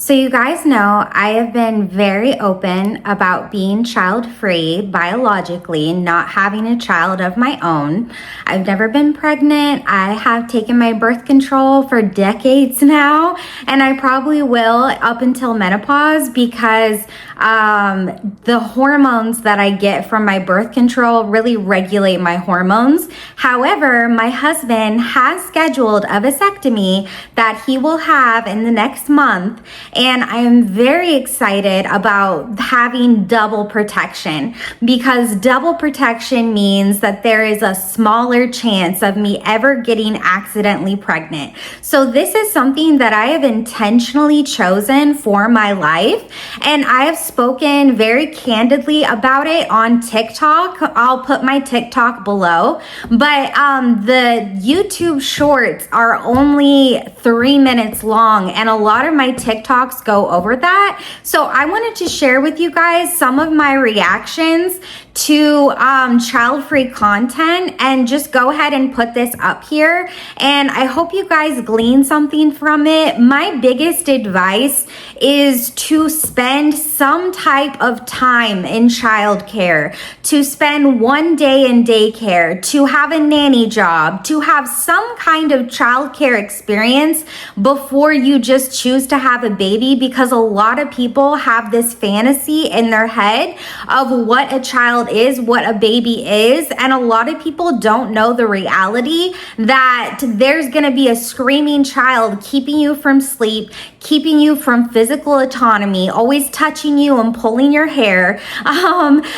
So you guys know I have been very open about being child-free biologically, not having a child of my own. I've never been pregnant. I have taken my birth control for decades now, and I probably will up until menopause because the hormones that I get from my birth control really regulate my hormones. However, my husband has scheduled a vasectomy that he will have in the next month. And I am very excited about having double protection because double protection means that there is a smaller chance of me ever getting accidentally pregnant. So this is something that I have intentionally chosen for my life. And I have spoken very candidly about it on TikTok. I'll put my TikTok below. But the YouTube shorts are only 3 minutes long, and a lot of my TikToks go over that. So I wanted to share with you guys some of my reactions to child-free content and just go ahead and put this up here. And I hope you guys glean something from it. My biggest advice is to spend some type of time in childcare, to spend one day in daycare, to have a nanny job, to have some kind of childcare experience before you just choose to have a baby, because a lot of people have this fantasy in their head of what a child is, what a baby is, and a lot of people don't know the reality that there's going to be a screaming child keeping you from sleep, keeping you from physical autonomy, always touching you and pulling your hair,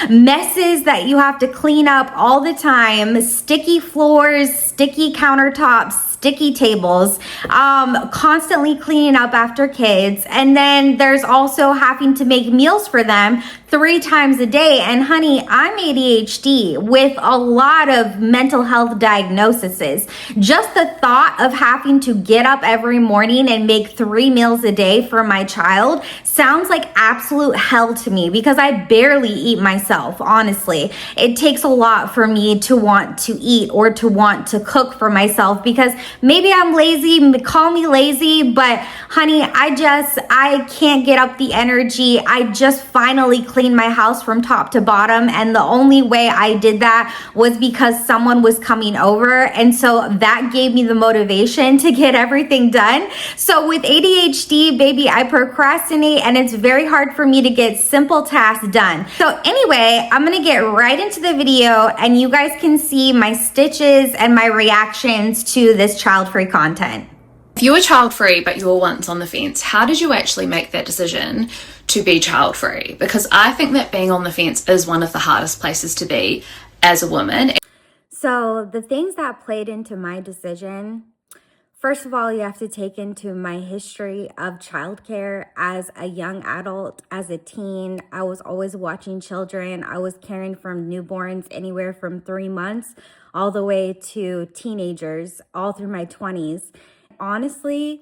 messes that you have to clean up all the time, sticky floors, sticky countertops, sticky tables, constantly cleaning up after kids. And then there's also having to make meals for them 3 times a day. And honey, I'm ADHD with a lot of mental health diagnoses. Just the thought of having to get up every morning and make 3 meals a day for my child sounds like absolute hell to me because I barely eat myself, honestly. It takes a lot for me to want to eat or to want to cook for myself because maybe I'm lazy, call me lazy, but honey, I can't get up the energy. I just finally cleaned my house from top to bottom, and the only way I did that was because someone was coming over, and so that gave me the motivation to get everything done. So with ADHD, baby, I procrastinate, and it's very hard for me to get simple tasks done. So anyway, I'm gonna get right into the video, and you guys can see my stitches and my reactions to this child-free content. If you were child-free but you were once on the fence, how did you actually make that decision to be child-free? Because I think that being on the fence is one of the hardest places to be as a woman. So the things that played into my decision, first of all, you have to take into my history of childcare as a young adult, as a teen. I was always watching children. I was caring for newborns anywhere from 3 months all the way to teenagers, all through my 20s. Honestly,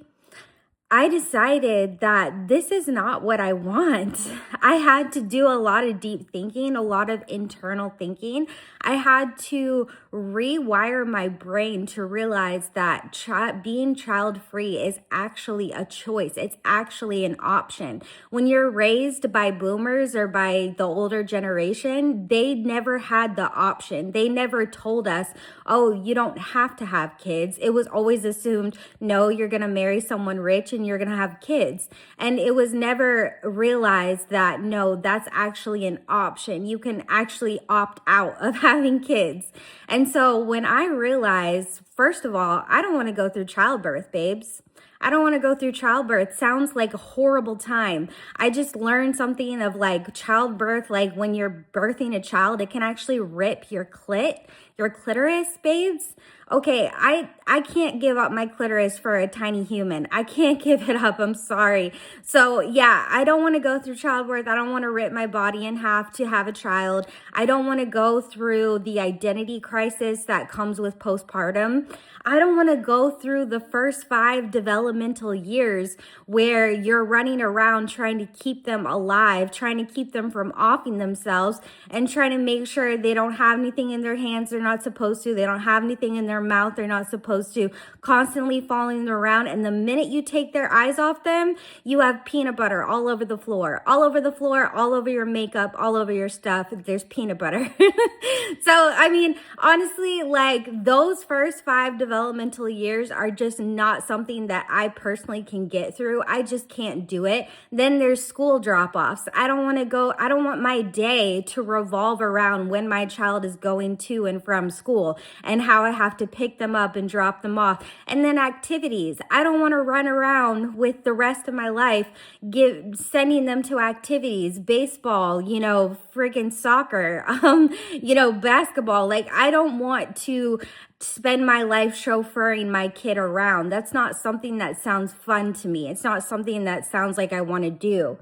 I decided that this is not what I want. I had to do a lot of deep thinking, a lot of internal thinking. I had to rewire my brain to realize that being child-free is actually a choice. It's actually an option. When you're raised by boomers or by the older generation, they never had the option. They never told us, oh, you don't have to have kids. It was always assumed, no, you're going to marry someone rich and you're going to have kids. And it was never realized that, no, that's actually an option. You can actually opt out of having kids. And so when I realized, first of all, I don't want to go through childbirth, babes. I don't want to go through childbirth. Sounds like a horrible time. I just learned something of like childbirth, like when you're birthing a child, it can actually rip your clitoris, babes. Okay, I can't give up my clitoris for a tiny human. I can't give it up. I'm sorry. So yeah, I don't want to go through childbirth. I don't want to rip my body in half to have a child. I don't want to go through the identity crisis that comes with postpartum. I don't want to go through the first 5 developmental years where you're running around trying to keep them alive, trying to keep them from offing themselves, and trying to make sure they don't have anything in their hands they're not supposed to, they don't have anything in their mouth they're not supposed to, constantly following them around. And the minute you take their eyes off them, you have peanut butter all over the floor, all over the floor, all over your makeup, all over your stuff. There's peanut butter. So, I mean, honestly, like those first 5 developmental years are just not something that I personally can get through. I just can't do it. Then there's school drop-offs. I don't want my day to revolve around when my child is going to and from school and how I have to pick them up and drop them off. And then activities. I don't want to run around with the rest of my life sending them to activities, baseball, friggin' soccer, basketball. Like, I don't want to spend my life chauffeuring my kid around. That's not something that sounds fun to me. It's not something that sounds like I want to do.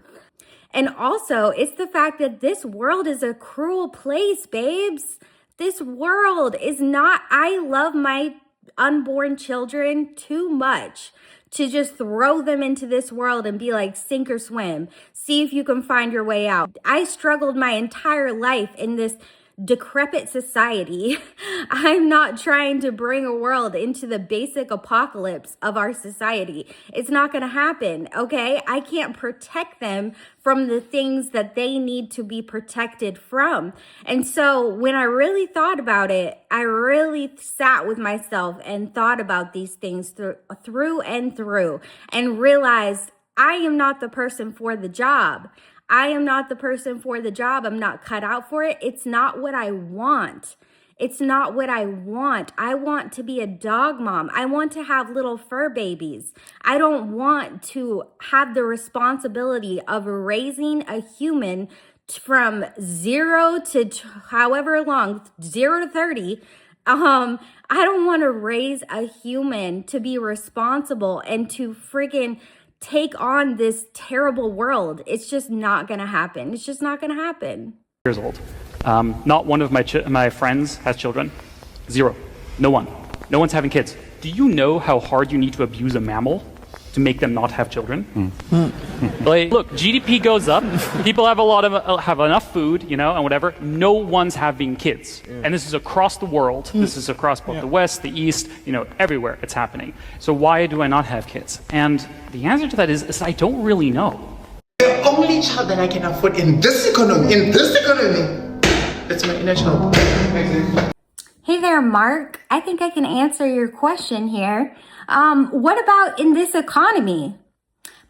And also, it's the fact that this world is a cruel place, babes. This world is not, I love my unborn children too much to just throw them into this world and be like, sink or swim. See if you can find your way out. I struggled my entire life in this decrepit society. I'm not trying to bring a world into the basic apocalypse of our society. It's not going to happen, okay? I can't protect them from the things that they need to be protected from. And so when I really thought about it, I really sat with myself and thought about these things through and realized I am not the person for the job. I am not the person for the job. I'm not cut out for it. It's not what I want. It's not what I want. I want to be a dog mom. I want to have little fur babies. I don't want to have the responsibility of raising a human from 0 to however long, 0 to 30. I don't want to raise a human to be responsible and to friggin' take on this terrible world. It's just not going to happen. It's just not going to happen. Years old. Not one of my friends has children. 0. No one. No one's having kids. Do you know how hard you need to abuse a mammal to make them not have children? Like, look, GDP goes up. People have have enough food, and whatever. No one's having kids, and this is across the world. This is across both the West, the East, everywhere it's happening. So why do I not have kids? And the answer to that is I don't really know. The only child that I can afford in this economy, it's my inner child. Hey there, Mark. I think I can answer your question here. What about in this economy?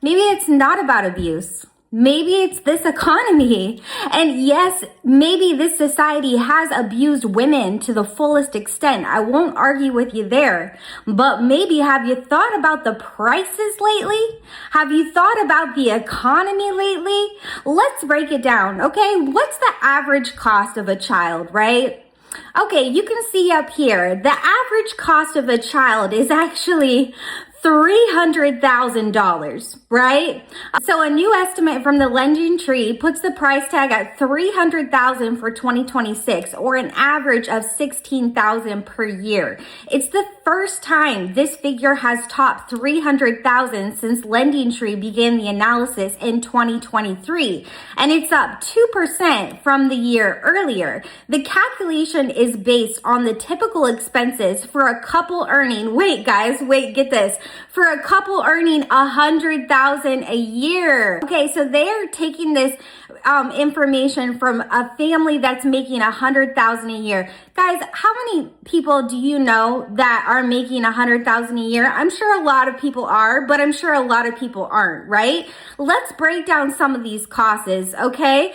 Maybe it's not about abuse. Maybe it's this economy. And yes, maybe this society has abused women to the fullest extent. I won't argue with you there. But maybe have you thought about the prices lately? Have you thought about the economy lately? Let's break it down, okay? What's the average cost of a child, right? Okay, you can see up here, the average cost of a child is actually $300,000, right? So a new estimate from the Lending Tree puts the price tag at $300,000 for 2026, or an average of $16,000 per year. It's the first time this figure has topped $300,000 since Lending Tree began the analysis in 2023, and it's up 2% from the year earlier. The calculation is based on the typical expenses for a couple earning, get this, for a couple earning $100,000 a year. Okay, so they're taking this information from a family that's making $100,000 a year. Guys, how many people do you know that are making $100,000 a year? I'm sure a lot of people are, but I'm sure a lot of people aren't, right? Let's break down some of these costs, okay?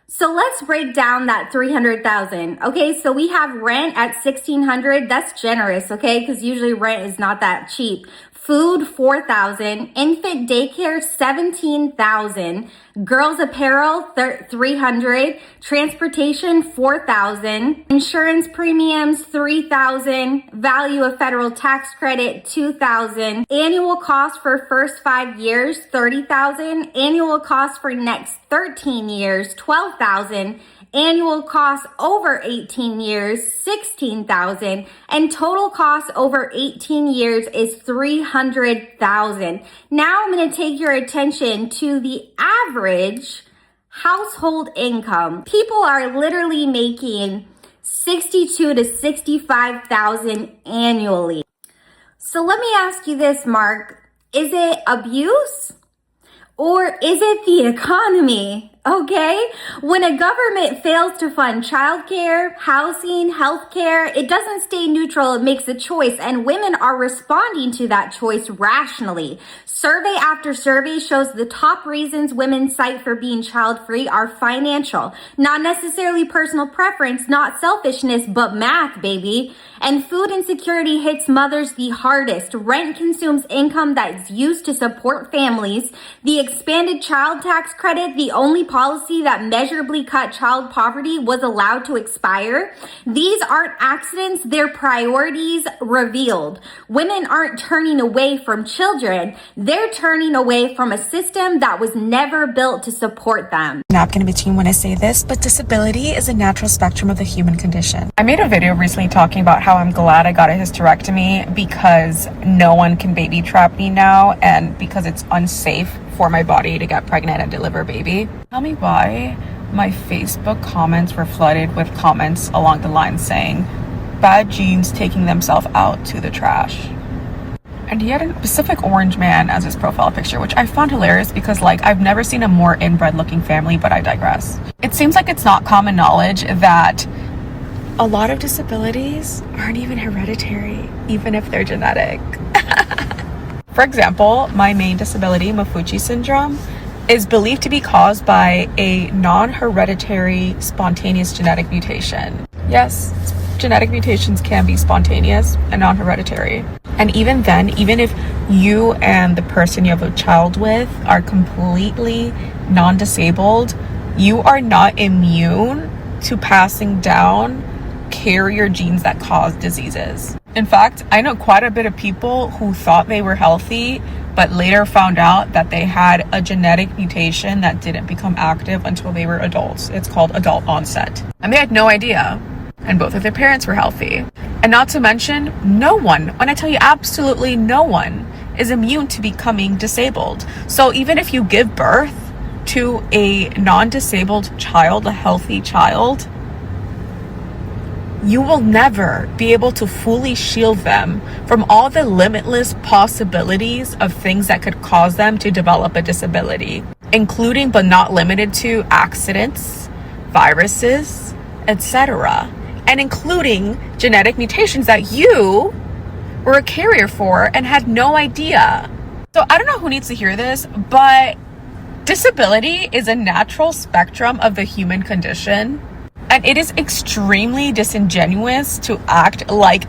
So let's break down that $300,000. Okay, so we have rent at $1,600. That's generous, okay? Because usually rent is not that cheap. Food, $4,000. Infant daycare, $17,000. Girls apparel, $300. Transportation, $4,000. Insurance premiums, $3,000. Value of federal tax credit, $2,000. Annual cost for first 5 years, $30,000. Annual cost for next 13 years, $12,000. Annual cost over 18 years, $16,000, and total cost over 18 years is $300,000. Now I'm going to take your attention to the average household income. People are literally making $62,000 to $65,000 annually. So let me ask you this, Mark. Is it abuse or is it the economy? Okay? When a government fails to fund childcare, housing, healthcare, it doesn't stay neutral, it makes a choice, and women are responding to that choice rationally. Survey after survey shows the top reasons women cite for being child-free are financial, not necessarily personal preference, not selfishness, but math, baby. And food insecurity hits mothers the hardest. Rent consumes income that is used to support families. The expanded child tax credit, the only policy that measurably cut child poverty, was allowed to expire. These aren't accidents, they're priorities revealed. Women aren't turning away from children, they're turning away from a system that was never built to support them. Napkin in between when I say this, but disability is a natural spectrum of the human condition. I made a video recently talking about how I'm glad I got a hysterectomy because no one can baby trap me now, and because it's unsafe for my body to get pregnant and deliver a baby. Tell me why my Facebook comments were flooded with comments along the line saying, bad genes taking themselves out to the trash. And he had a Pacific Orange man as his profile picture, which I found hilarious because, like, I've never seen a more inbred looking family, but I digress. It seems like it's not common knowledge that a lot of disabilities aren't even hereditary, even if they're genetic. For example, my main disability, Maffucci syndrome, is believed to be caused by a non-hereditary spontaneous genetic mutation. Yes, genetic mutations can be spontaneous and non-hereditary. And even then, even if you and the person you have a child with are completely non-disabled, you are not immune to passing down carrier genes that cause diseases. In fact, I know quite a bit of people who thought they were healthy, but later found out that they had a genetic mutation that didn't become active until they were adults. It's called adult onset. And they had no idea. And both of their parents were healthy. And not to mention, no one, when I tell you absolutely no one, is immune to becoming disabled. So even if you give birth to a non-disabled child, a healthy child, you will never be able to fully shield them from all the limitless possibilities of things that could cause them to develop a disability, including but not limited to accidents, viruses, etc., and including genetic mutations that you were a carrier for and had no idea. So I don't know who needs to hear this, but disability is a natural spectrum of the human condition. And it is extremely disingenuous to act like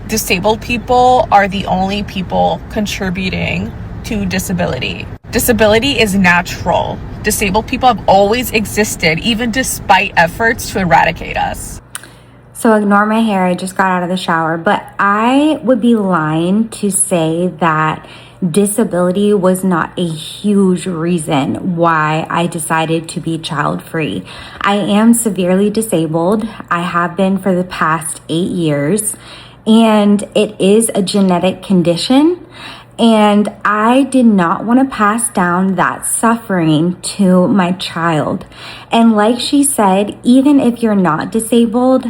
disabled people are the only people contributing to disability. Disability is natural. Disabled people have always existed, even despite efforts to eradicate us. So ignore my hair, I just got out of the shower, but I would be lying to say that disability was not a huge reason why I decided to be child-free. I am severely disabled. I have been for the past 8 years, and it is a genetic condition. And I did not want to pass down that suffering to my child. And like she said, even if you're not disabled,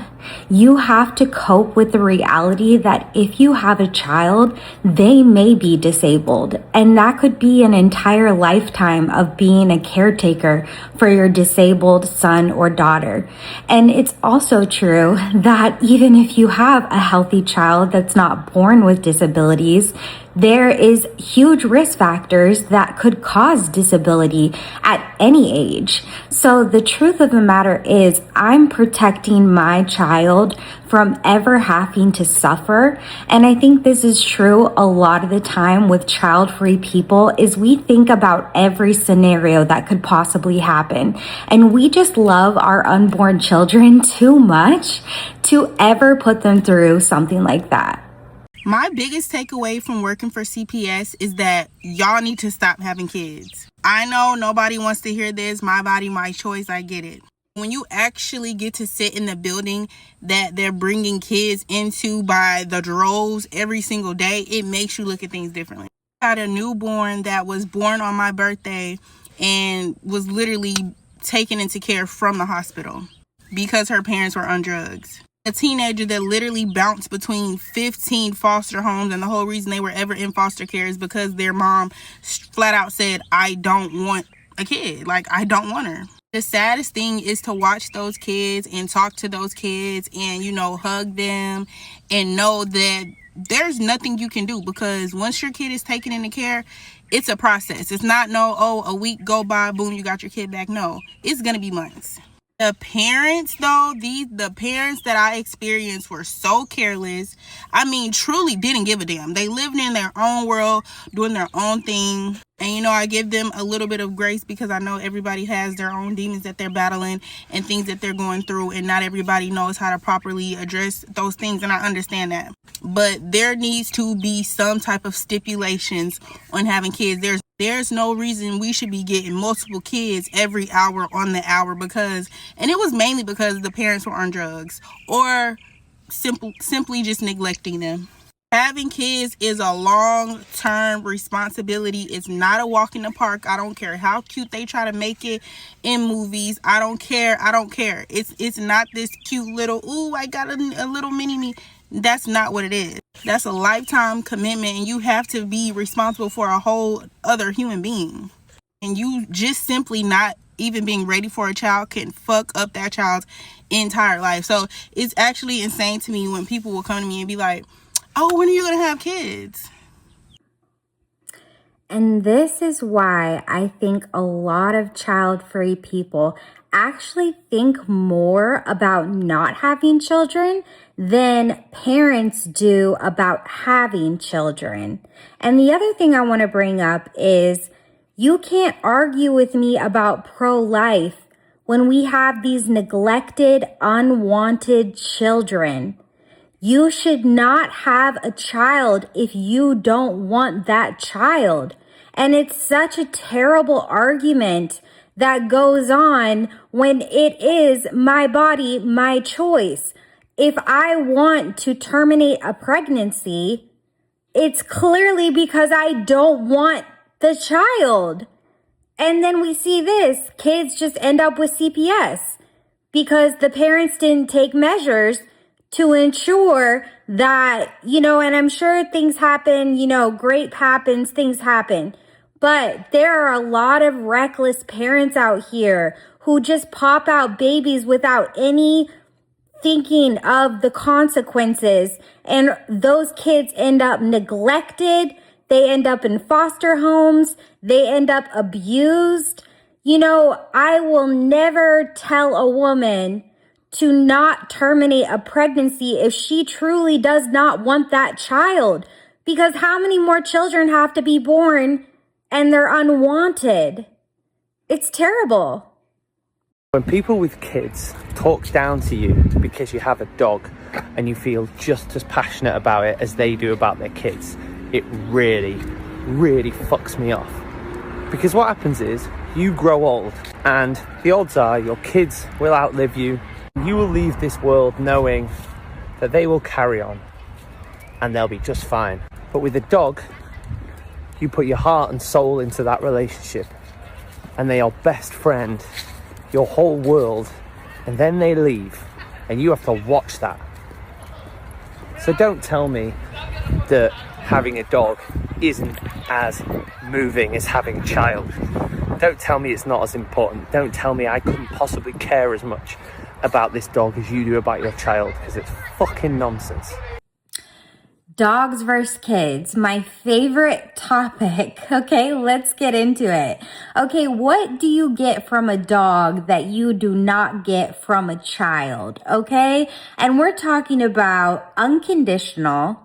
you have to cope with the reality that if you have a child, they may be disabled. And that could be an entire lifetime of being a caretaker for your disabled son or daughter. And it's also true that even if you have a healthy child that's not born with disabilities, there is huge risk factors that could cause disability at any age. So the truth of the matter is, I'm protecting my child from ever having to suffer. And I think this is true a lot of the time with child-free people, is we think about every scenario that could possibly happen. And we just love our unborn children too much to ever put them through something like that. My biggest takeaway from working for CPS is that y'all need to stop having kids. I know nobody wants to hear this. My body, my choice. I get it. When you actually get to sit in the building that they're bringing kids into by the droves every single day, it makes you look at things differently. I had a newborn that was born on my birthday and was literally taken into care from the hospital because her parents were on drugs. A teenager that literally bounced between 15 foster homes, and the whole reason they were ever in foster care is because their mom flat out said, I don't want a kid. Like, I don't want her. The saddest thing is to watch those kids and talk to those kids and, you know, hug them and know that there's nothing you can do, because once your kid is taken into care, it's a process. It's not a week go by, boom, you got your kid back. No, it's going to be months. The parents, though, the parents that I experienced were so careless. I mean, truly didn't give a damn. They lived in their own world, doing their own thing. And, you know, I give them a little bit of grace because I know everybody has their own demons that they're battling and things that they're going through. And not everybody knows how to properly address those things. And I understand that. But there needs to be some type of stipulations on having kids. There's no reason we should be getting multiple kids every hour on the hour and it was mainly because the parents were on drugs or simply just neglecting them. Having kids is a long-term responsibility. It's not a walk in the park. I don't care how cute they try to make it in movies. I don't care. It's not this cute little, ooh, I got a little mini me. That's not what it is. That's a lifetime commitment, and you have to be responsible for a whole other human being. And you just simply not even being ready for a child can fuck up that child's entire life. So it's actually insane to me when people will come to me and be like, oh, when are you going to have kids? And this is why I think a lot of child-free people actually think more about not having children than parents do about having children. And the other thing I want to bring up is you can't argue with me about pro-life when we have these neglected, unwanted children. You should not have a child if you don't want that child. And it's such a terrible argument that goes on when it is my body, my choice. If I want to terminate a pregnancy, it's clearly because I don't want the child. And then we see this, kids just end up with CPS because the parents didn't take measures to ensure that, and I'm sure things happen, grape happens, things happen. But there are a lot of reckless parents out here who just pop out babies without any thinking of the consequences. And those kids end up neglected. They end up in foster homes. They end up abused. I will never tell a woman to not terminate a pregnancy if she truly does not want that child. Because how many more children have to be born and they're unwanted? It's terrible. When people with kids talk down to you because you have a dog and you feel just as passionate about it as they do about their kids, it really, really fucks me off. Because what happens is you grow old and the odds are your kids will outlive you. You will leave this world knowing that they will carry on and they'll be just fine. But with a dog, you put your heart and soul into that relationship and they are best friend, your whole world, and then they leave and you have to watch that. So don't tell me that having a dog isn't as moving as having a child. Don't tell me it's not as important. Don't tell me I couldn't possibly care as much about this dog as you do about your child, because it's fucking nonsense. Dogs versus kids, my favorite topic. Okay, let's get into it. Okay, what do you get from a dog that you do not get from a child? Okay, and we're talking about unconditional,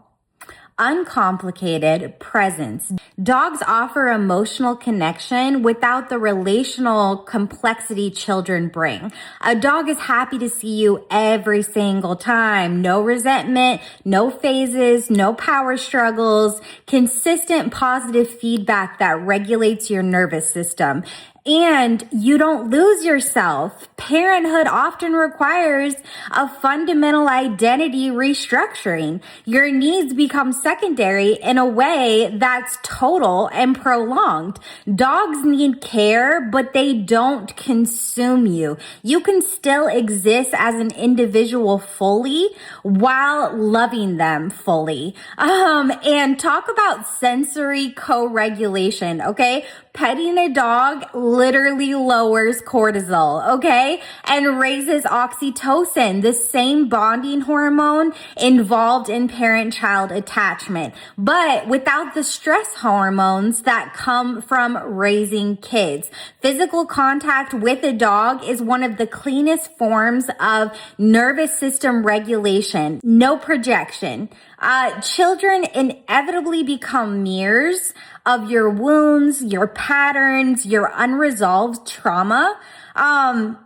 uncomplicated presence. Dogs offer emotional connection without the relational complexity children bring. A dog is happy to see you every single time. No resentment, no phases, no power struggles, consistent positive feedback that regulates your nervous system. And you don't lose yourself. Parenthood often requires a fundamental identity restructuring. Your needs become secondary in a way that's total and prolonged. Dogs need care, but they don't consume you. You can still exist as an individual fully while loving them fully. And talk about sensory co-regulation, okay? Petting a dog literally lowers cortisol, okay? And raises oxytocin, the same bonding hormone involved in parent-child attachment, but without the stress hormones that come from raising kids. Physical contact with a dog is one of the cleanest forms of nervous system regulation. No projection. Children inevitably become mirrors of your wounds, your patterns, your unresolved trauma.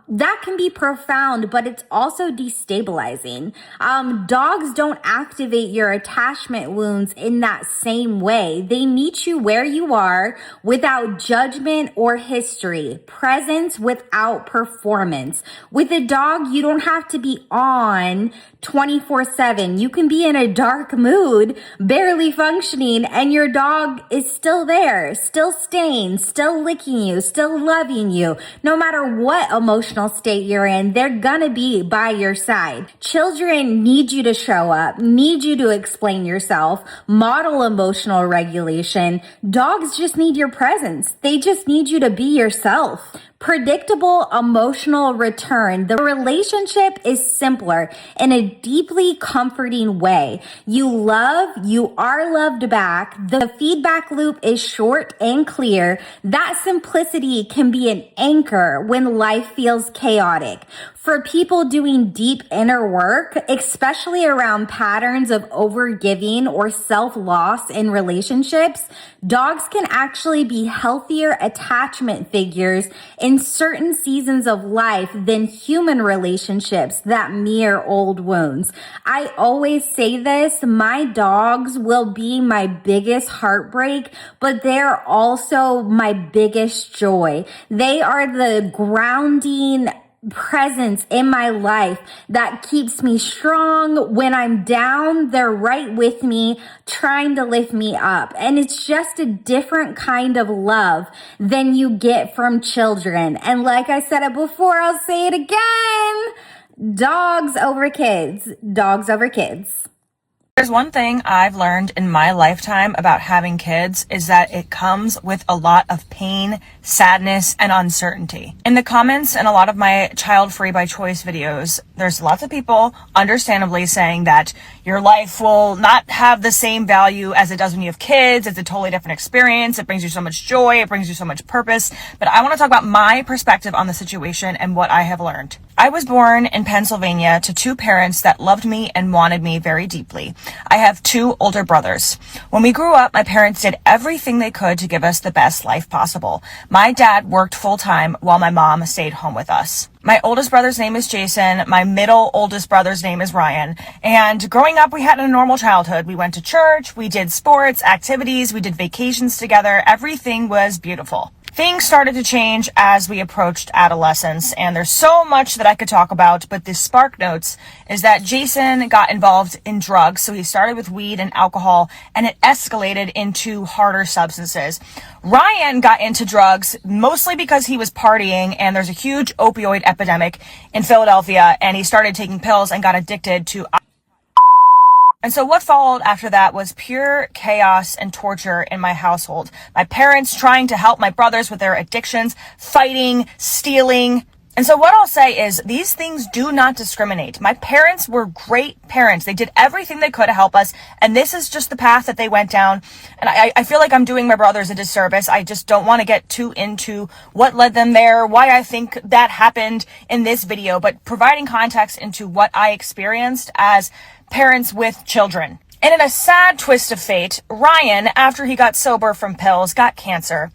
That can be profound, but it's also destabilizing. Dogs don't activate your attachment wounds in that same way. They meet you where you are without judgment or history, presence without performance. With a dog, you don't have to be on 24/7. You can be in a dark mood, barely functioning, and your dog is still there, still staying, still licking you, still loving you. No matter what emotional state you're in, they're gonna be by your side. Children need you to show up, need you to explain yourself, model emotional regulation. Dogs just need your presence. They just need you to be yourself. Predictable emotional return. The relationship is simpler in a deeply comforting way. You love, you are loved back. The feedback loop is short and clear. That simplicity can be an anchor when life feels chaotic. For people doing deep inner work, especially around patterns of overgiving or self-loss in relationships, dogs can actually be healthier attachment figures in certain seasons of life than human relationships that mirror old wounds. I always say this, my dogs will be my biggest heartbreak, but they're also my biggest joy. They are the grounding presence in my life that keeps me strong. When I'm down, they're right with me, trying to lift me up. And it's just a different kind of love than you get from children. And like I said it before, I'll say it again. Dogs over kids. Dogs over kids. There's one thing I've learned in my lifetime about having kids is that it comes with a lot of pain, sadness, and uncertainty. In the comments in a lot of my child-free by choice videos, there's lots of people understandably saying that your life will not have the same value as it does when you have kids. It's a totally different experience. It brings you so much joy. It brings you so much purpose. But I want to talk about my perspective on the situation and what I have learned. I was born in Pennsylvania to two parents that loved me and wanted me very deeply. I have two older brothers. When we grew up, my parents did everything they could to give us the best life possible. My dad worked full-time while my mom stayed home with us. My oldest brother's name is Jason. My middle oldest brother's name is Ryan. And growing up, we had a normal childhood. We went to church, we did sports, activities, we did vacations together. Everything was beautiful. Things started to change as we approached adolescence, and there's so much that I could talk about, but the spark notes is that Jason got involved in drugs. So he started with weed and alcohol, and it escalated into harder substances. Ryan got into drugs mostly because he was partying, and there's a huge opioid epidemic in Philadelphia, and he started taking pills and got addicted to. And so what followed after that was pure chaos and torture in my household. My parents trying to help my brothers with their addictions, fighting, stealing. And so what I'll say is these things do not discriminate. My parents were great parents. They did everything they could to help us. And this is just the path that they went down. And I feel like I'm doing my brothers a disservice. I just don't want to get too into what led them there, why I think that happened in this video, but providing context into what I experienced as parents with children. And in a sad twist of fate, Ryan, after he got sober from pills, got cancer.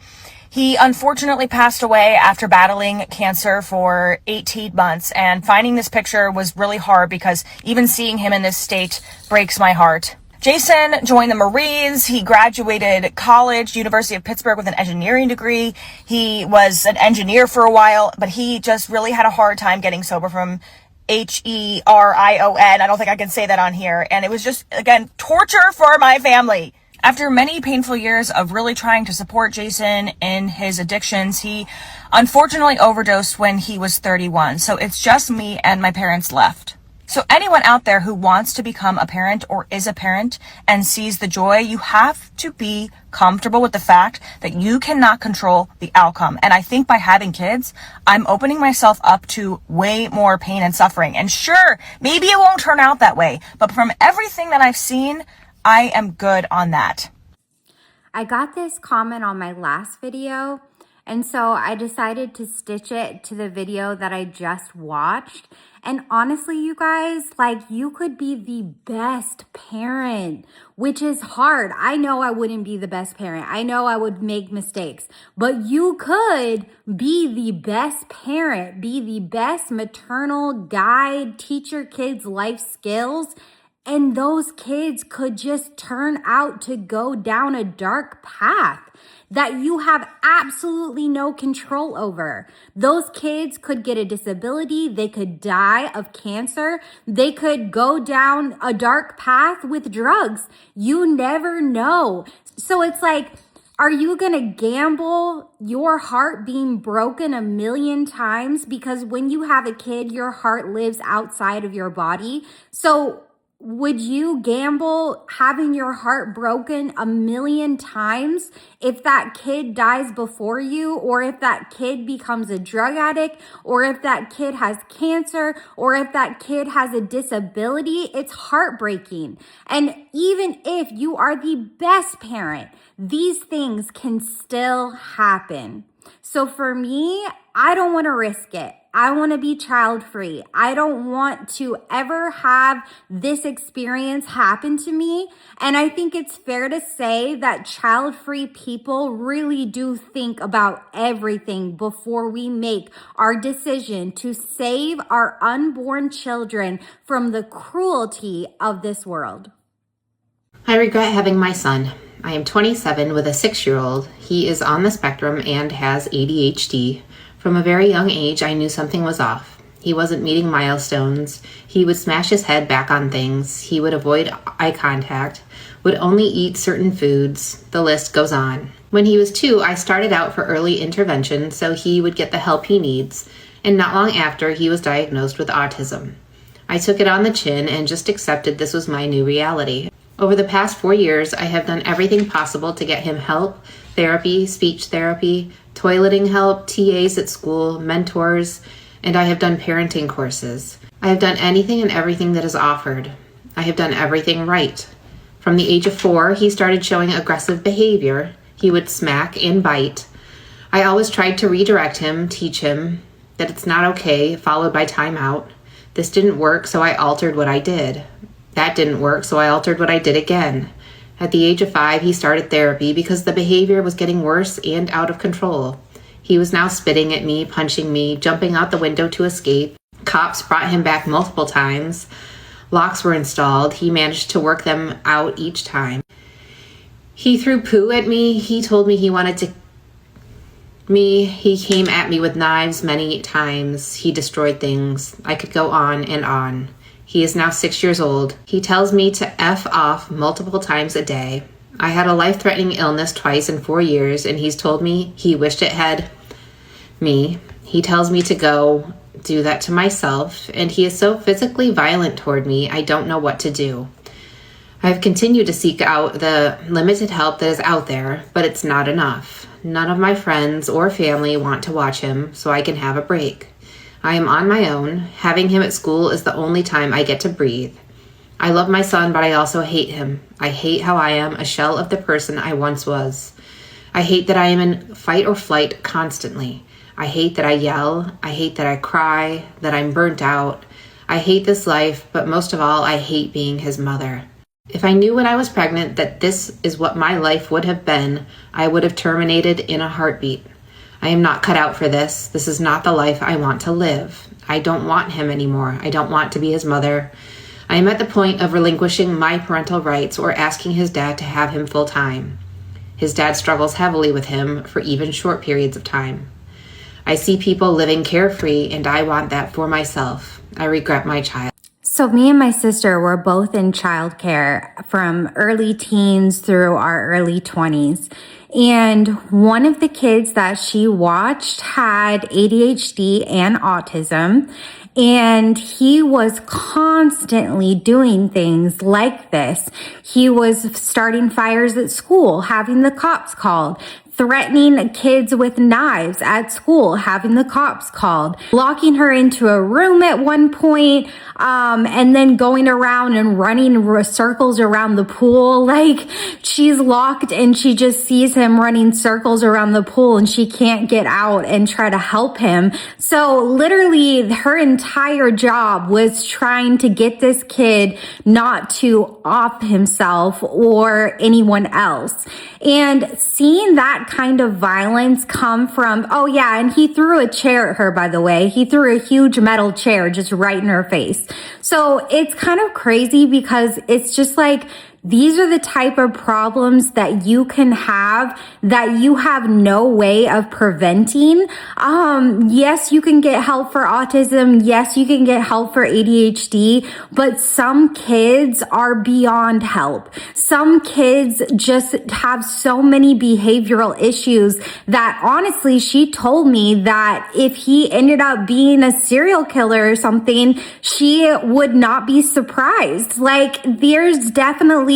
He unfortunately passed away after battling cancer for 18 months, and finding this picture was really hard because even seeing him in this state breaks my heart. Jason joined the Marines. He graduated college, University of Pittsburgh, with an engineering degree. He was an engineer for a while, but he just really had a hard time getting sober from Herion. I don't think I can say that on here. And it was just, again, torture for my family. After many painful years of really trying to support Jason in his addictions, he unfortunately overdosed when he was 31. So it's just me and my parents left. So anyone out there who wants to become a parent or is a parent and sees the joy, you have to be comfortable with the fact that you cannot control the outcome. And I think by having kids, I'm opening myself up to way more pain and suffering. And sure, maybe it won't turn out that way, but from everything that I've seen, I am good on that. I got this comment on my last video, and so I decided to stitch it to the video that I just watched. And honestly, you guys, like, you could be the best parent, which is hard. I know I wouldn't be the best parent. I know I would make mistakes, but you could be the best parent, be the best maternal guide, teach your kids life skills. And those kids could just turn out to go down a dark path that you have absolutely no control over. Those kids could get a disability. They could die of cancer. They could go down a dark path with drugs. You never know. So it's like, are you going to gamble your heart being broken 1,000,000 times? Because when you have a kid, your heart lives outside of your body. So would you gamble having your heart broken 1,000,000 times if that kid dies before you, or if that kid becomes a drug addict, or if that kid has cancer, or if that kid has a disability? It's heartbreaking. And even if you are the best parent, these things can still happen. So for me, I don't want to risk it. I want to be child free. I don't want to ever have this experience happen to me. And I think it's fair to say that child free people really do think about everything before we make our decision to save our unborn children from the cruelty of this world. I regret having my son. I am 27 with a 6-year-old. He is on the spectrum and has ADHD. From a very young age, I knew something was off. He wasn't meeting milestones. He would smash his head back on things. He would avoid eye contact, would only eat certain foods. The list goes on. When he was 2, I started out for early intervention so he would get the help he needs. And not long after, he was diagnosed with autism. I took it on the chin and just accepted this was my new reality. Over the past 4 years, I have done everything possible to get him help, therapy, speech therapy, toileting help, TAs at school, mentors, and I have done parenting courses. I have done anything and everything that is offered. I have done everything right. From the age of 4, he started showing aggressive behavior. He would smack and bite. I always tried to redirect him, teach him that it's not okay, followed by timeout. This didn't work, so I altered what I did. That didn't work, so I altered what I did again. At the age of 5, he started therapy because the behavior was getting worse and out of control. He was now spitting at me, punching me, jumping out the window to escape. Cops brought him back multiple times. Locks were installed. He managed to work them out each time. He threw poo at me. He told me he wanted to me. He came at me with knives many times. He destroyed things. I could go on and on. He is now 6 years old. He tells me to F off multiple times a day. I had a life-threatening illness twice in 4 years, and he's told me he wished it had me. He tells me to go do that to myself, and he is so physically violent toward me, I don't know what to do. I have continued to seek out the limited help that is out there, but it's not enough. None of my friends or family want to watch him, so I can have a break. I am on my own. Having him at school is the only time I get to breathe. I love my son, but I also hate him. I hate how I am a shell of the person I once was. I hate that I am in fight or flight constantly. I hate that I yell. I hate that I cry, that I'm burnt out. I hate this life, but most of all, I hate being his mother. If I knew when I was pregnant that this is what my life would have been, I would have terminated in a heartbeat. I am not cut out for this. This is not the life I want to live. I don't want him anymore. I don't want to be his mother. I am at the point of relinquishing my parental rights or asking his dad to have him full time. His dad struggles heavily with him for even short periods of time. I see people living carefree and I want that for myself. I regret my child. So me and my sister were both in childcare from early teens through our early 20s. And one of the kids that she watched had ADHD and autism. And he was constantly doing things like this. He was starting fires at school, having the cops called, threatening kids with knives at school, having the cops called, locking her into a room at one point, and then going around and running circles around the pool. Like, she's locked and she just sees him running circles around the pool and she can't get out and try to help him. So literally her entire job was trying to get this kid not to off himself or anyone else. And seeing that kind of violence come from, oh yeah, and he threw a chair at her, by the way. He threw a huge metal chair just right in her face. So it's kind of crazy because it's just like, these are the type of problems that you can have that you have no way of preventing. Yes, you can get help for autism. Yes, you can get help for ADHD, but some kids are beyond help. Some kids just have so many behavioral issues that honestly, she told me that if he ended up being a serial killer or something, she would not be surprised. Like, there's definitely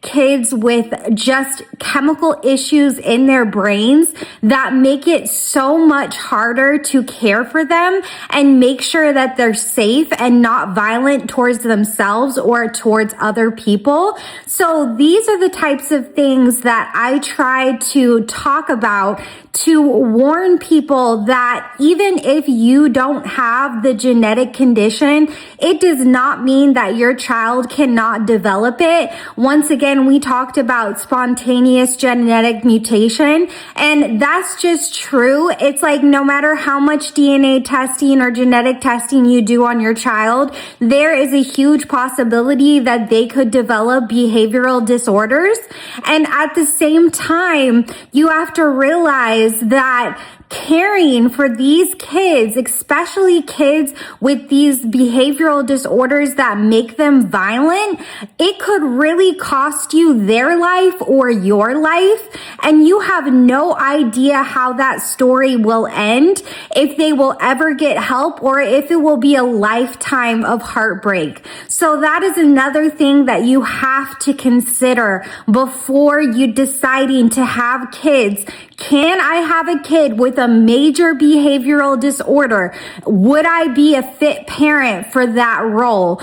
kids with just chemical issues in their brains that make it so much harder to care for them and make sure that they're safe and not violent towards themselves or towards other people. So these are the types of things that I try to talk about to warn people that even if you don't have the genetic condition, it does not mean that your child cannot develop it. Once again, we talked about spontaneous genetic mutation, and that's just true. It's like no matter how much DNA testing or genetic testing you do on your child, there is a huge possibility that they could develop behavioral disorders. And at the same time, you have to realize that caring for these kids, especially kids with these behavioral disorders that make them violent, it could really cost you their life or your life. And you have no idea how that story will end, if they will ever get help or if it will be a lifetime of heartbreak. So that is another thing that you have to consider before you deciding to have kids. Can I have a kid with a major behavioral disorder? Would I be a fit parent for that role?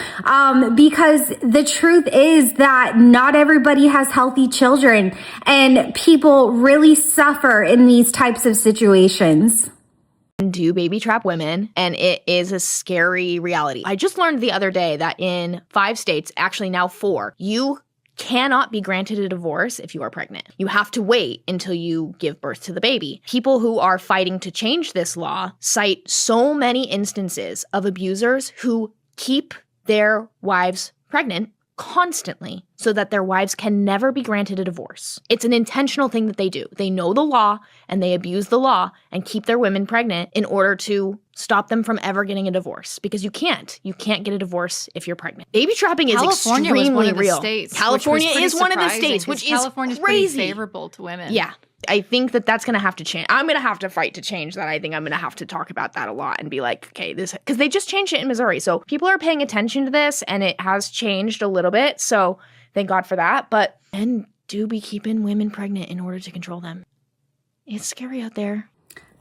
Because the truth is that not everybody has healthy children, and people really suffer in these types of situations. Do baby trap women, and it is a scary reality. I just learned the other day that in 5 states, actually now 4, you cannot be granted a divorce if you are pregnant. You have to wait until you give birth to the baby. People who are fighting to change this law cite so many instances of abusers who keep their wives pregnant constantly so that their wives can never be granted a divorce. It's an intentional thing that they do. They know the law and they abuse the law and keep their women pregnant in order to stop them from ever getting a divorce, because you can't get a divorce if you're pregnant. Baby trapping is extremely real. California is one of the states, which is California's crazy. pretty favorable to women. Yeah. I think that that's going to have to change. I'm going to have to fight to change that. I think I'm going to have to talk about that a lot and be like, okay, this, because they just changed it in Missouri. So people are paying attention to this and it has changed a little bit. So thank God for that. But men do be keeping women pregnant in order to control them. It's scary out there.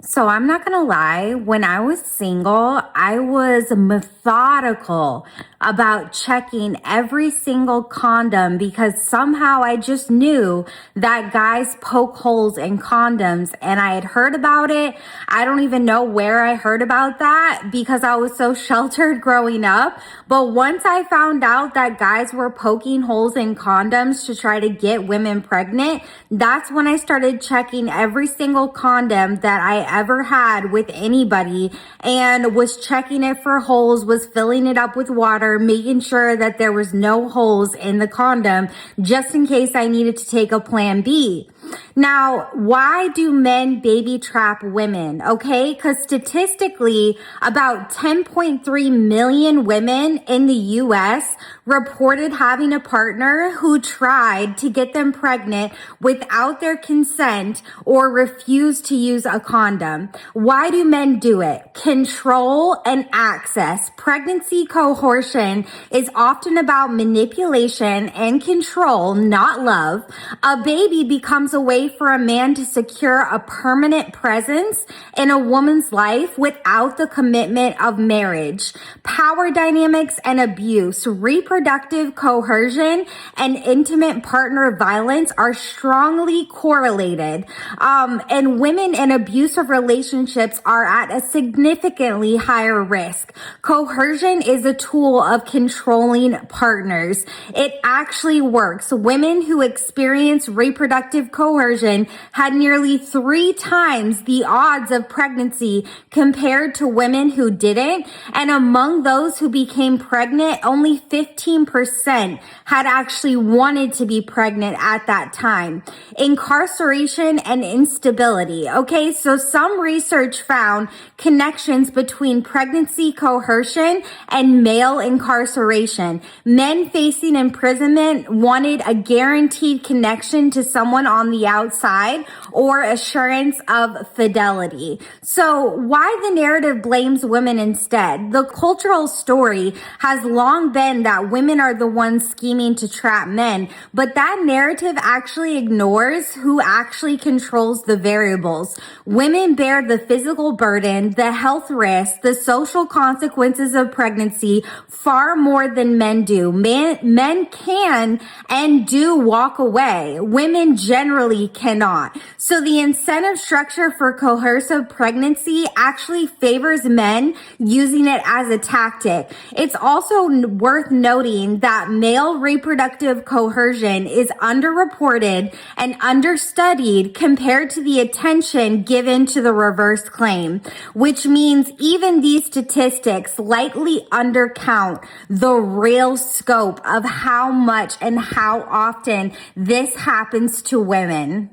So I'm not gonna lie, when I was single, I was methodical about checking every single condom because somehow I just knew that guys poke holes in condoms, and I had heard about it. I don't even know where I heard about that because I was so sheltered growing up. But once I found out that guys were poking holes in condoms to try to get women pregnant, that's when I started checking every single condom that I ever had with anybody and was checking it for holes, was filling it up with water or making sure that there was no holes in the condom just in case I needed to take a plan B. Now, why do men baby trap women? Okay, because statistically, about 10.3 million women in the US reported having a partner who tried to get them pregnant without their consent or refused to use a condom. Why do men do it? Control and access. Pregnancy coercion is often about manipulation and control, not love. A baby becomes a way for a man to secure a permanent presence in a woman's life without the commitment of marriage. Power dynamics and abuse, reproductive coercion, and intimate partner violence are strongly correlated. And women in abusive relationships are at a significantly higher risk. Coercion is a tool of controlling partners. It actually works. Women who experience reproductive coercion had nearly 3 times the odds of pregnancy compared to women who didn't. And among those who became pregnant, only 15% had actually wanted to be pregnant at that time. Incarceration and instability. Okay, so some research found connections between pregnancy coercion and male incarceration. Men facing imprisonment wanted a guaranteed connection to someone on the outside or assurance of fidelity. So why the narrative blames women instead? The cultural story has long been that women are the ones scheming to trap men, but that narrative actually ignores who actually controls the variables. Women bear the physical burden, the health risks, the social consequences of pregnancy far more than men do. Men can and do walk away. Women generally cannot. So the incentive structure for coercive pregnancy actually favors men using it as a tactic. It's also worth noting that male reproductive coercion is underreported and understudied compared to the attention given to the reverse claim, which means even these statistics likely undercount the real scope of how much and how often this happens to women.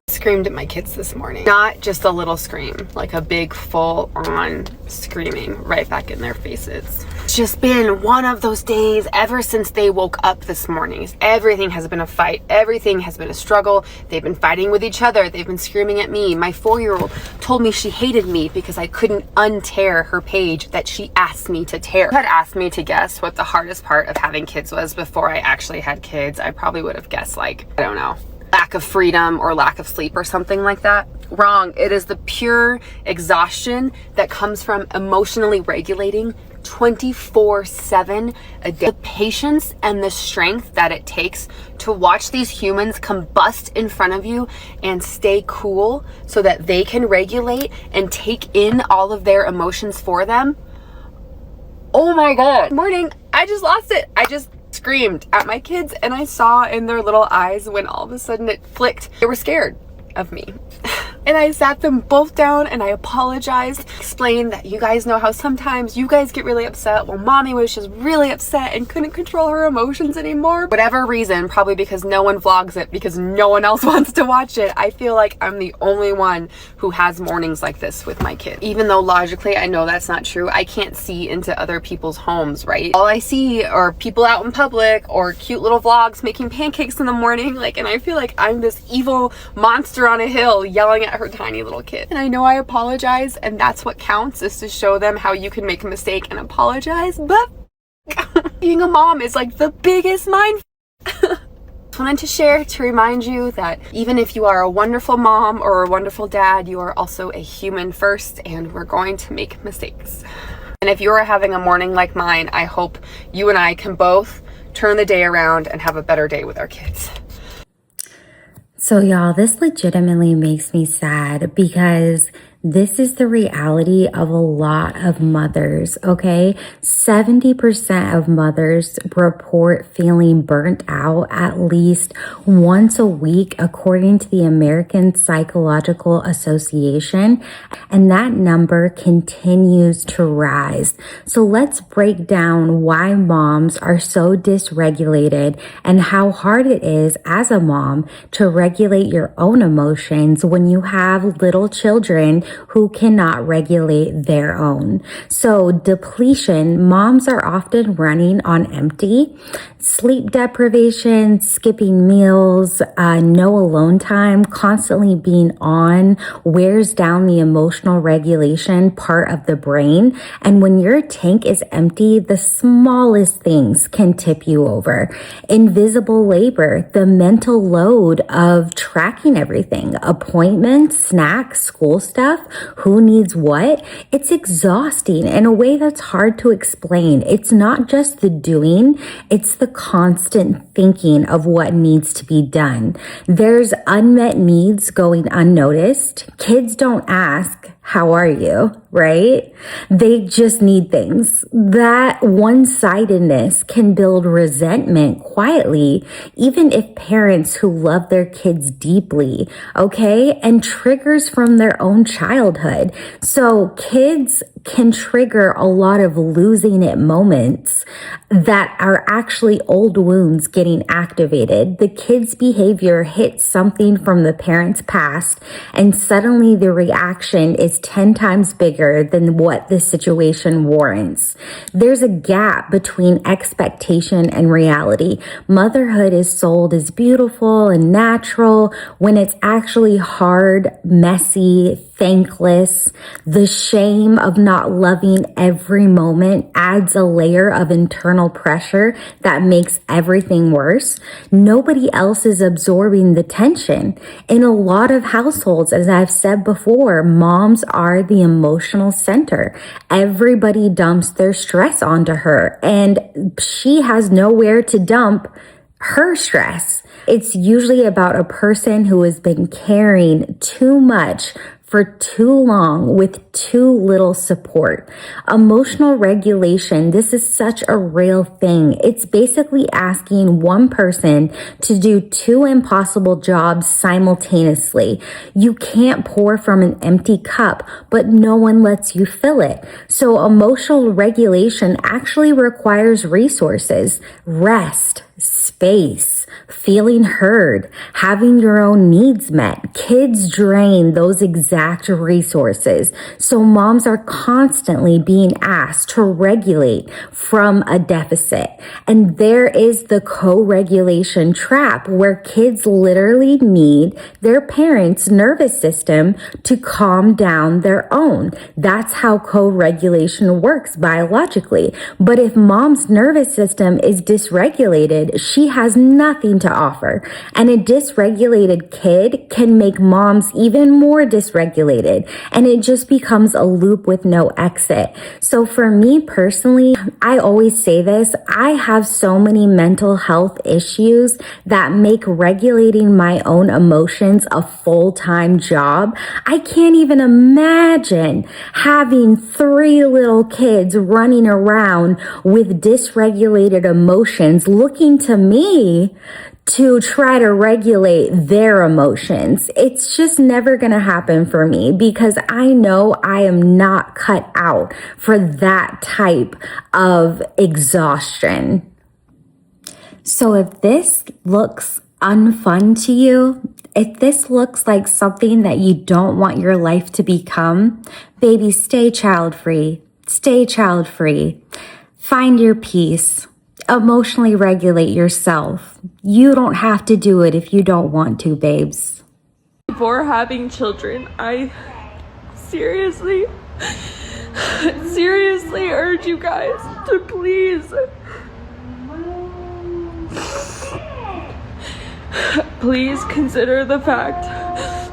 Screamed at my kids this morning. Not just a little scream, like a big full-on screaming right back in their faces. It's just been one of those days ever since they woke up this morning. Everything has been a fight. Everything has been a struggle. They've been fighting with each other. They've been screaming at me. My 4-year-old told me she hated me because I couldn't untear her page that she asked me to tear. If you had asked me to guess what the hardest part of having kids was before I actually had kids, I probably would have guessed, like, I don't know, lack of freedom or lack of sleep or something like that. Wrong. It is the pure exhaustion that comes from emotionally regulating 24/7 a day. The patience and the strength that it takes to watch these humans combust in front of you and stay cool so that they can regulate and take in all of their emotions for them. Oh my God. Morning. I just lost it. I just screamed at my kids and I saw in their little eyes when all of a sudden it flicked. They were scared of me. And I sat them both down and I apologized, explained that you guys know how sometimes you guys get really upset. Well, mommy was just really upset and couldn't control her emotions anymore. Whatever reason, probably because no one vlogs it, because no one else wants to watch it. I feel like I'm the only one who has mornings like this with my kid. Even though logically I know that's not true, I can't see into other people's homes, right? All I see are people out in public or cute little vlogs making pancakes in the morning, like, and I feel like I'm this evil monster on a hill yelling at her tiny little kid. And I know I apologize, and that's what counts, is to show them how you can make a mistake and apologize, but being a mom is like the biggest mind. Just wanted to share to remind you that even if you are a wonderful mom or a wonderful dad, you are also a human first, and we're going to make mistakes. And if you are having a morning like mine, I hope you and I can both turn the day around and have a better day with our kids. So y'all, this legitimately makes me sad because This is the reality of a lot of mothers, okay? 70% of mothers report feeling burnt out at least once a week, according to the American Psychological Association, and that number continues to rise. So let's break down why moms are so dysregulated and how hard it is as a mom to regulate your own emotions when you have little children who cannot regulate their own. So depletion, moms are often running on empty. Sleep deprivation, skipping meals, no alone time, constantly being on wears down the emotional regulation part of the brain. And when your tank is empty, the smallest things can tip you over. Invisible labor, the mental load of tracking everything, appointments, snacks, school stuff, who needs what, it's exhausting in a way that's hard to explain. It's not just the doing, it's the constant thinking of what needs to be done. There's unmet needs going unnoticed. Kids don't ask, how are you, right? They just need things. That one-sidedness can build resentment quietly, even if parents who love their kids deeply, okay? And triggers from their own childhood. So kids can trigger a lot of losing it moments that are actually old wounds getting activated. The kid's behavior hits something from the parent's past, and suddenly the reaction is 10 times bigger than what the situation warrants. There's a gap between expectation and reality. Motherhood is sold as beautiful and natural when it's actually hard, messy, thankless. The shame of not loving every moment adds a layer of internal pressure that makes everything worse. Nobody else is absorbing the tension. In a lot of households, as I've said before, moms are the emotional center. Everybody dumps their stress onto her, and she has nowhere to dump her stress. It's usually about a person who has been carrying too much for too long with too little support. Emotional regulation, this is such a real thing. It's basically asking one person to do two impossible jobs simultaneously. You can't pour from an empty cup, but no one lets you fill it. So emotional regulation actually requires resources, rest, space, feeling heard, having your own needs met. Kids drain those exact resources. So moms are constantly being asked to regulate from a deficit. And there is the co-regulation trap where kids literally need their parents' nervous system to calm down their own. That's how co-regulation works biologically. But if mom's nervous system is dysregulated, she has nothing to offer. And a dysregulated kid can make moms even more dysregulated. And it just becomes a loop with no exit. So for me personally, I always say this, I have so many mental health issues that make regulating my own emotions a full-time job. I can't even imagine having 3 little kids running around with dysregulated emotions looking to me to try to regulate their emotions. It's just never going to happen for me because I know I am not cut out for that type of exhaustion. So if this looks unfun to you, if this looks like something that you don't want your life to become, baby, stay child-free. Stay child-free. Find your peace. Emotionally regulate yourself. You don't have to do it if you don't want to, babes. Before having children, I seriously urge you guys to please consider the fact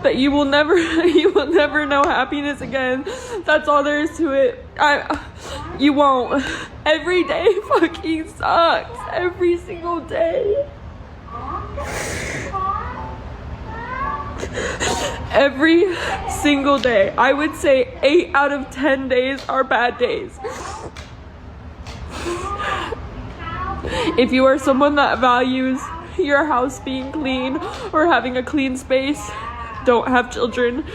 that you will never know happiness again. That's all there is to it. You won't. Every day fucking sucks. Every single day. Every single day. I would say 8 out of 10 days are bad days. If you are someone that values your house being clean or having a clean space, don't have children.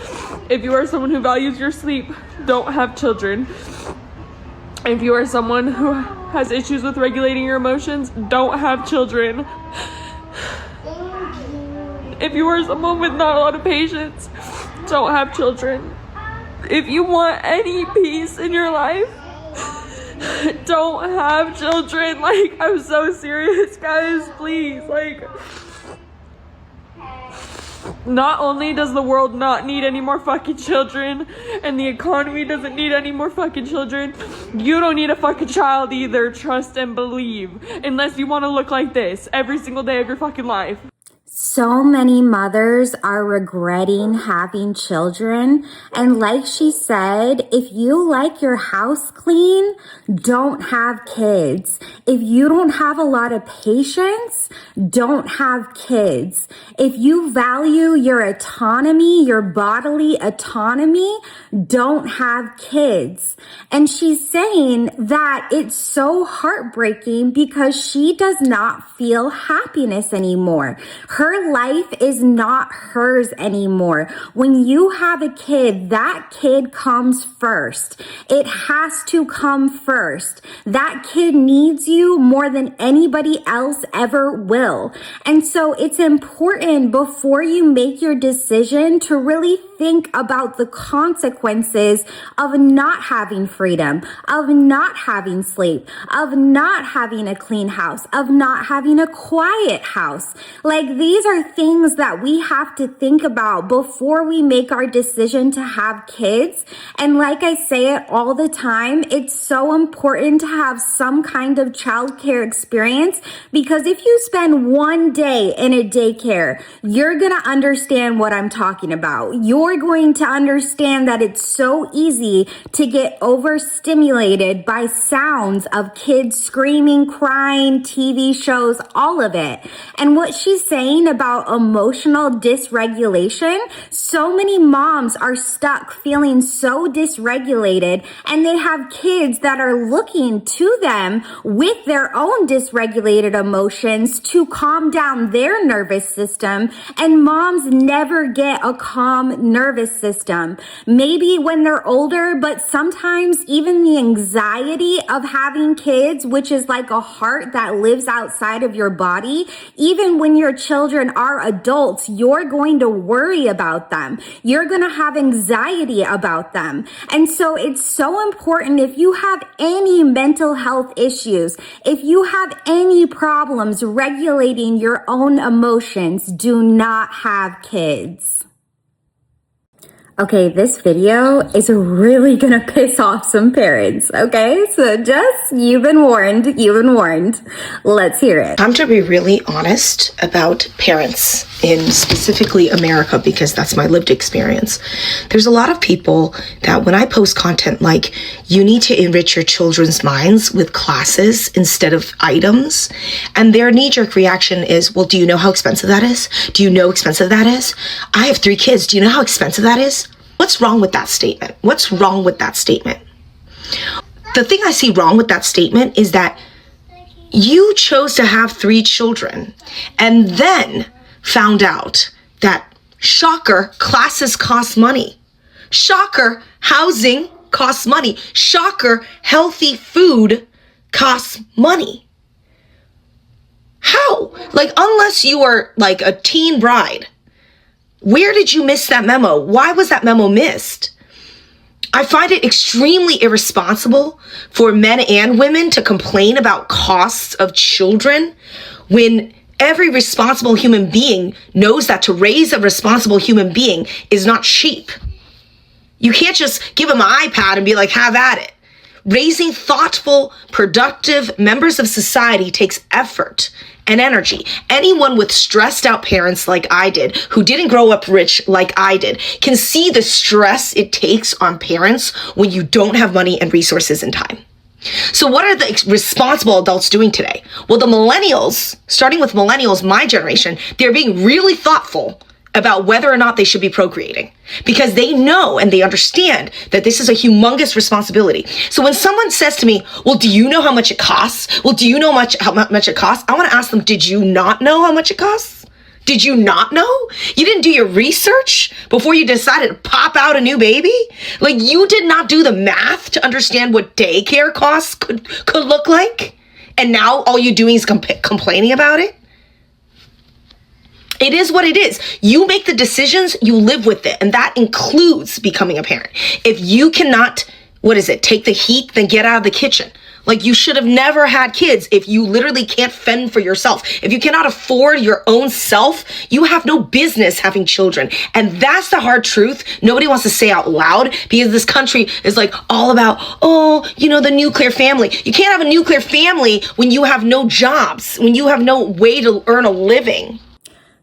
If you are someone who values your sleep, don't have children. If you are someone who has issues with regulating your emotions, don't have children. If you are someone with not a lot of patience, don't have children. If you want any peace in your life, don't have children. Like, I'm so serious, guys, please. Like, not only does the world not need any more fucking children, and the economy doesn't need any more fucking children, you don't need a fucking child either, trust and believe. Unless you want to look like this every single day of your fucking life. So many mothers are regretting having children. And like she said, if you like your house clean, don't have kids. If you don't have a lot of patience, don't have kids. If you value your autonomy, your bodily autonomy, don't have kids. And she's saying that it's so heartbreaking because she does not feel happiness anymore. Her life is not hers anymore. When you have a kid, that kid comes first. It has to come first. That kid needs you more than anybody else ever will. And so it's important before you make your decision to really think about the consequences of not having freedom, of not having sleep, of not having a clean house, of not having a quiet house. Like, these are things that we have to think about before we make our decision to have kids. And like I say it all the time, it's so important to have some kind of childcare experience, because if you spend one day in a daycare, you're going to understand what I'm talking about. You're going to understand that it's so easy to get overstimulated by sounds of kids screaming, crying, TV shows, all of it. And what she's saying about emotional dysregulation, so many moms are stuck feeling so dysregulated, and they have kids that are looking to them with their own dysregulated emotions to calm down their nervous system, and moms never get a calm nervous system. Maybe when they're older, but sometimes even the anxiety of having kids, which is like a heart that lives outside of your body, even when your children are adults, you're going to worry about them. You're going to have anxiety about them. And so it's so important, if you have any mental health issues, if you have any problems regulating your own emotions, do not have kids. Okay, this video is really gonna piss off some parents, okay? So just, you've been warned. Let's hear it. I'm to be really honest about parents in specifically America, because that's my lived experience. There's a lot of people that when I post content like, you need to enrich your children's minds with classes instead of items, and their knee-jerk reaction is, well, do you know how expensive that is? Do you know how expensive that is? I have 3 kids. Do you know how expensive that is? What's wrong with that statement? What's wrong with that statement? The thing I see wrong with that statement is that you chose to have 3 children and then found out that, shocker, classes cost money. Shocker, housing costs money. Shocker, healthy food costs money. How? Like, unless you are like a teen bride, where did you miss that memo? Why was that memo missed? I find it extremely irresponsible for men and women to complain about costs of children when every responsible human being knows that to raise a responsible human being is not cheap. You can't just give them an iPad and be like, have at it. Raising thoughtful, productive members of society takes effort and energy. Anyone with stressed out parents like I did, who didn't grow up rich like I did, can see the stress it takes on parents when you don't have money and resources and time. So what are the responsible adults doing today? Well, the millennials, starting with millennials, my generation, they're being really thoughtful about whether or not they should be procreating, because they know and they understand that this is a humongous responsibility. So when someone says to me, well, do you know how much it costs? Well, do you know how much it costs? I want to ask them, did you not know how much it costs? Did you not know? You didn't do your research before you decided to pop out a new baby? Like, you did not do the math to understand what daycare costs could look like? And now all you're doing is complaining about it? It is what it is. You make the decisions, you live with it. And that includes becoming a parent. If you cannot, take the heat, then get out of the kitchen. Like, you should have never had kids if you literally can't fend for yourself. If you cannot afford your own self, you have no business having children. And that's the hard truth. Nobody wants to say out loud, because this country is like all about, the nuclear family. You can't have a nuclear family when you have no jobs, when you have no way to earn a living.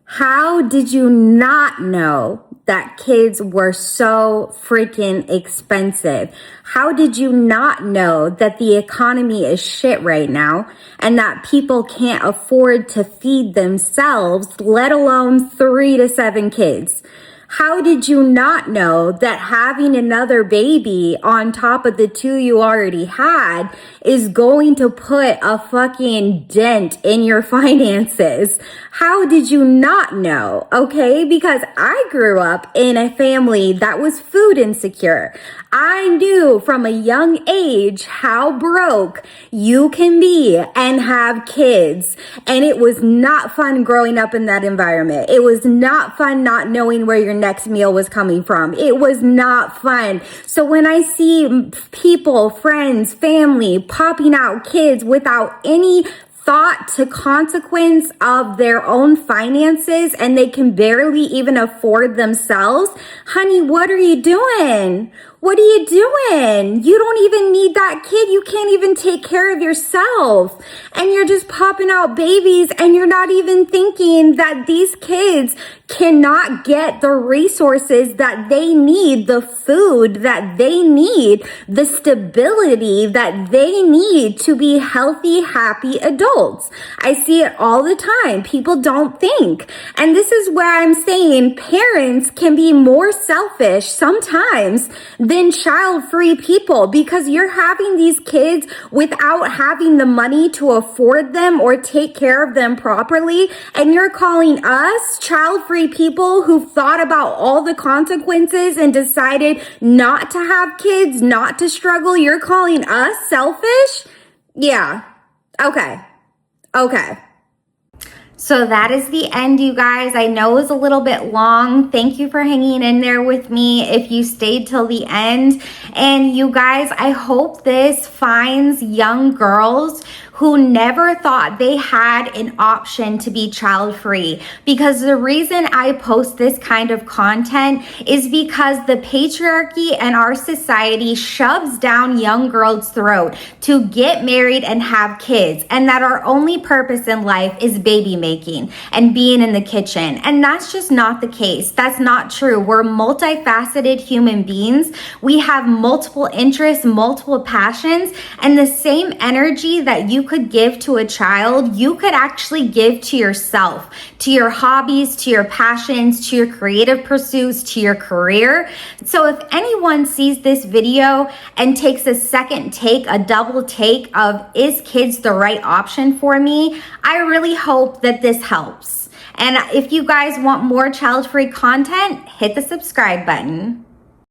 How did you not know that kids were so freaking expensive? How did you not know that the economy is shit right now and that people can't afford to feed themselves, let alone 3 to 7 kids? How did you not know that having another baby on top of the 2 you already had is going to put a fucking dent in your finances? How did you not know? Okay, because I grew up in a family that was food insecure. I knew from a young age how broke you can be and have kids. And it was not fun growing up in that environment. It was not fun not knowing where your next meal was coming from. It was not fun. So when I see people, friends, family popping out kids without any thought to consequence of their own finances, and they can barely even afford themselves, honey, what are you doing? What are you doing? You don't even need that kid. You can't even take care of yourself. And you're just popping out babies, and you're not even thinking that these kids cannot get the resources that they need, the food that they need, the stability that they need to be healthy, happy adults. I see it all the time. People don't think. And this is where I'm saying parents can be more selfish sometimes than child-free people, because you're having these kids without having the money to afford them or take care of them properly, and you're calling us child-free people who've thought about all the consequences and decided not to have kids, not to struggle. You're calling us selfish? Yeah. Okay. So that is the end, you guys. I know it was a little bit long. Thank you for hanging in there with me if you stayed till the end. And you guys, I hope this finds young girls who never thought they had an option to be child-free. Because the reason I post this kind of content is because the patriarchy and our society shoves down young girls' throat to get married and have kids, and that our only purpose in life is baby making and being in the kitchen. And that's just not the case. That's not true. We're multifaceted human beings. We have multiple interests, multiple passions, and the same energy that you could give to a child, you could actually give to yourself, to your hobbies, to your passions, to your creative pursuits, to your career. So if anyone sees this video and takes a second take, a double take of, is kids the right option for me? I really hope that this helps. And if you guys want more child-free content, hit the subscribe button.